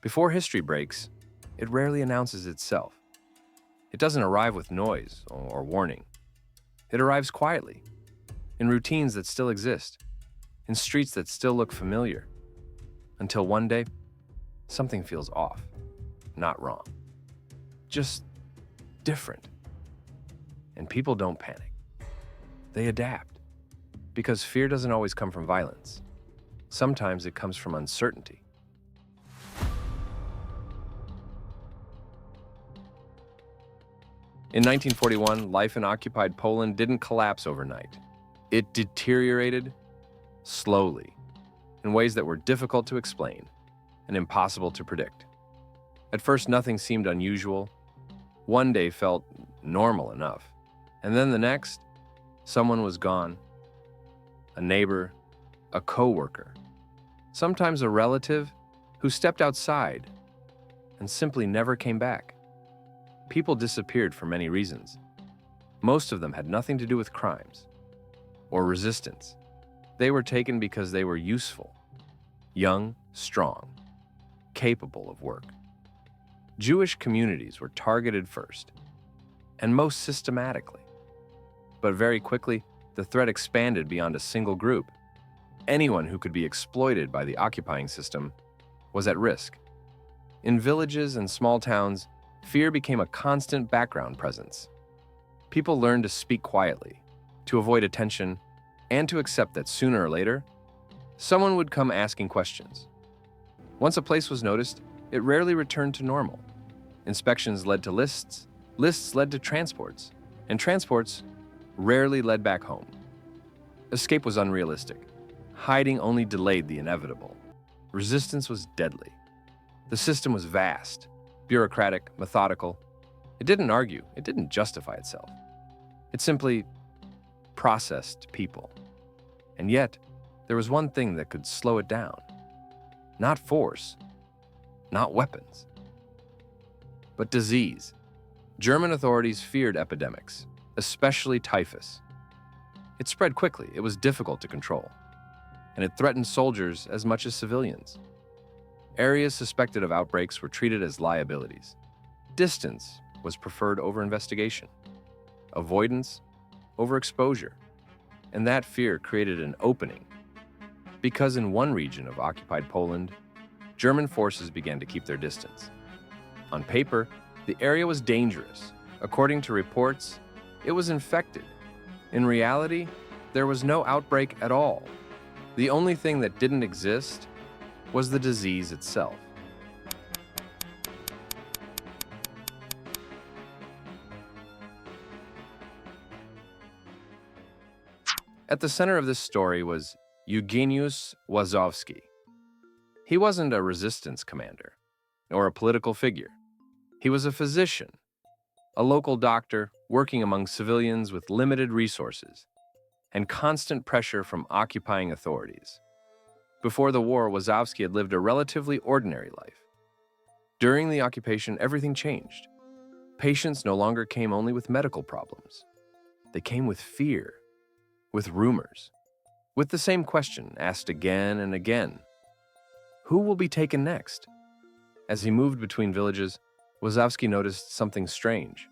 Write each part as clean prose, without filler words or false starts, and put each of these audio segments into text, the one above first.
Before history breaks, it rarely announces itself. It doesn't arrive with noise or warning. It arrives quietly, in routines that still exist, in streets that still look familiar, until one day, something feels off, not wrong, just different. And people don't panic. They adapt, because fear doesn't always come from violence. Sometimes it comes from uncertainty. In 1941, life in occupied Poland didn't collapse overnight. It deteriorated slowly, in ways that were difficult to explain and impossible to predict. At first, nothing seemed unusual. One day felt normal enough. And then the next, someone was gone. A neighbor, a coworker, sometimes a relative who stepped outside and simply never came back. People disappeared for many reasons. Most of them had nothing to do with crimes or resistance. They were taken because they were useful, young, strong, capable of work. Jewish communities were targeted first, and most systematically. But very quickly, the threat expanded beyond a single group. Anyone who could be exploited by the occupying system was at risk. In villages and small towns, fear became a constant background presence. People learned to speak quietly, to avoid attention, and to accept that sooner or later, someone would come asking questions. Once a place was noticed, it rarely returned to normal. Inspections led to lists led to transports, and transports rarely led back home. Escape was unrealistic. Hiding only delayed the inevitable. Resistance was deadly. The system was vast, bureaucratic, methodical. It didn't argue, it didn't justify itself. It simply processed people. And yet, there was one thing that could slow it down. Not force, not weapons, but disease. German authorities feared epidemics, especially typhus. It spread quickly, it was difficult to control, and it threatened soldiers as much as civilians. Areas suspected of outbreaks were treated as liabilities. Distance was preferred over investigation, avoidance over exposure, and that fear created an opening. Because in one region of occupied Poland, German forces began to keep their distance. On paper, the area was dangerous. According to reports, it was infected. In reality, there was no outbreak at all. The only thing that didn't exist was the disease itself. At the center of this story was Eugeniusz Łazowski. He wasn't a resistance commander or a political figure. He was a physician, a local doctor working among civilians with limited resources and constant pressure from occupying authorities. Before the war, Łazowski had lived a relatively ordinary life. During the occupation, everything changed. Patients no longer came only with medical problems. They came with fear, with rumors, with the same question asked again and again. Who will be taken next? As he moved between villages, Łazowski noticed something strange.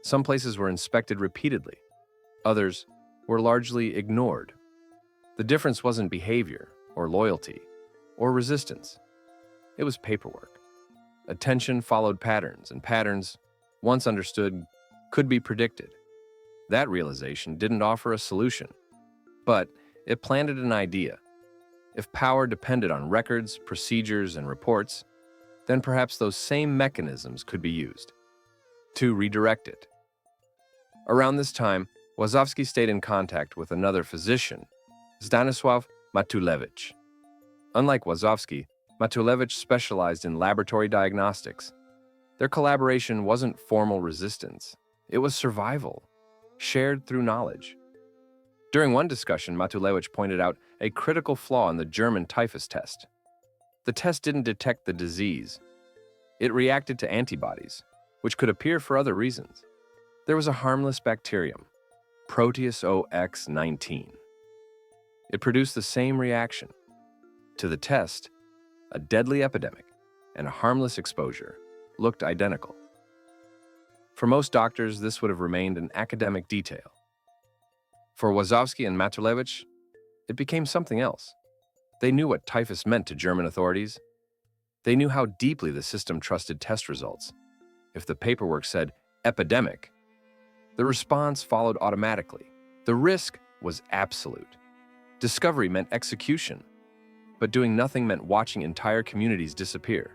Some places were inspected repeatedly. Others were largely ignored. The difference wasn't behavior or loyalty or resistance. It was paperwork. Attention followed patterns, and patterns, once understood, could be predicted. That realization didn't offer a solution, but it planted an idea. If power depended on records, procedures, and reports, then perhaps those same mechanisms could be used to redirect it. Around this time, Łazowski stayed in contact with another physician, Stanisław Matulewicz. Unlike Łazowski, Matulewicz specialized in laboratory diagnostics. Their collaboration wasn't formal resistance. It was survival, shared through knowledge. During one discussion, Matulewicz pointed out a critical flaw in the German typhus test. The test didn't detect the disease. It reacted to antibodies, which could appear for other reasons. There was a harmless bacterium, Proteus OX19. It produced the same reaction. To the test, a deadly epidemic, and a harmless exposure looked identical. For most doctors, this would have remained an academic detail. For Łazowski and Matulewicz, it became something else. They knew what typhus meant to German authorities. They knew how deeply the system trusted test results. If the paperwork said epidemic, the response followed automatically. The risk was absolute. Discovery meant execution, but doing nothing meant watching entire communities disappear.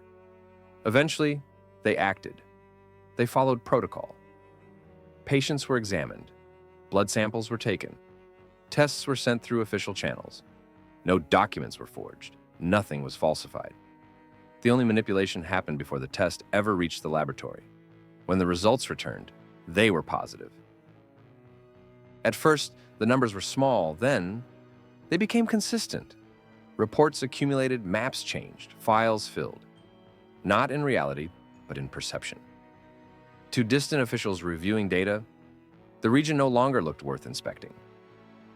Eventually, they acted. They followed protocol. Patients were examined. Blood samples were taken. Tests were sent through official channels. No documents were forged. Nothing was falsified. The only manipulation happened before the test ever reached the laboratory. When the results returned, they were positive. At first, the numbers were small. Then, they became consistent. Reports accumulated, maps changed, files filled. Not in reality, but in perception. To distant officials reviewing data, the region no longer looked worth inspecting.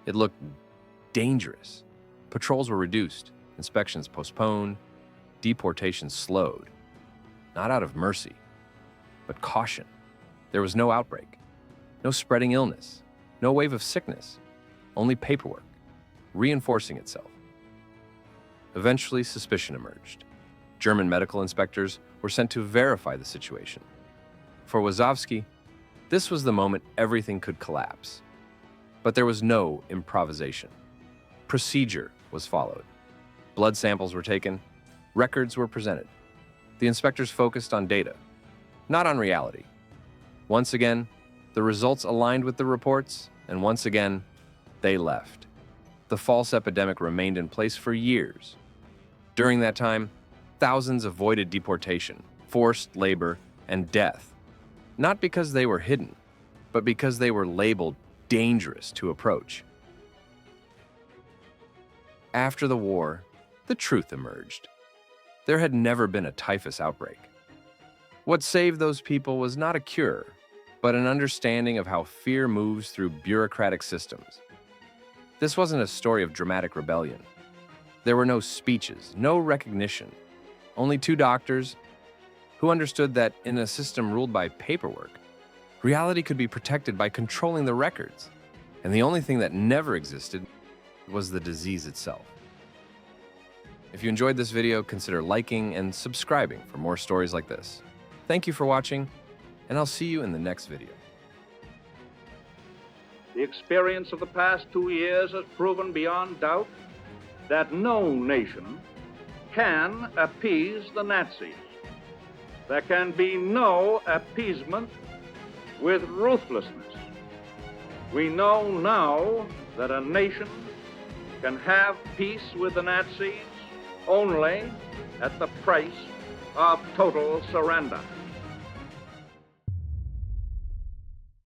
It looked dangerous. Patrols were reduced, inspections postponed, deportations slowed. Not out of mercy, but caution. There was no outbreak, no spreading illness, no wave of sickness, only paperwork, reinforcing itself. Eventually, suspicion emerged. German medical inspectors were sent to verify the situation. For Łazowski, this was the moment everything could collapse. But there was no improvisation. Procedure was followed. Blood samples were taken. Records were presented. The inspectors focused on data, not on reality. Once again, the results aligned with the reports, and once again, they left. The false epidemic remained in place for years. During that time, thousands avoided deportation, forced labor, and death, not because they were hidden, but because they were labeled dangerous to approach. After the war, the truth emerged. There had never been a typhus outbreak. What saved those people was not a cure, but an understanding of how fear moves through bureaucratic systems. This wasn't a story of dramatic rebellion. There were no speeches, no recognition, only two doctors who understood that in a system ruled by paperwork, reality could be protected by controlling the records, and the only thing that never existed was the disease itself. If you enjoyed this video, consider liking and subscribing for more stories like this. Thank you for watching, and I'll see you in the next video. The experience of the past 2 years has proven beyond doubt that no nation can appease the Nazis. There can be no appeasement with ruthlessness. We know now that a nation can have peace with the Nazis only at the price of total surrender.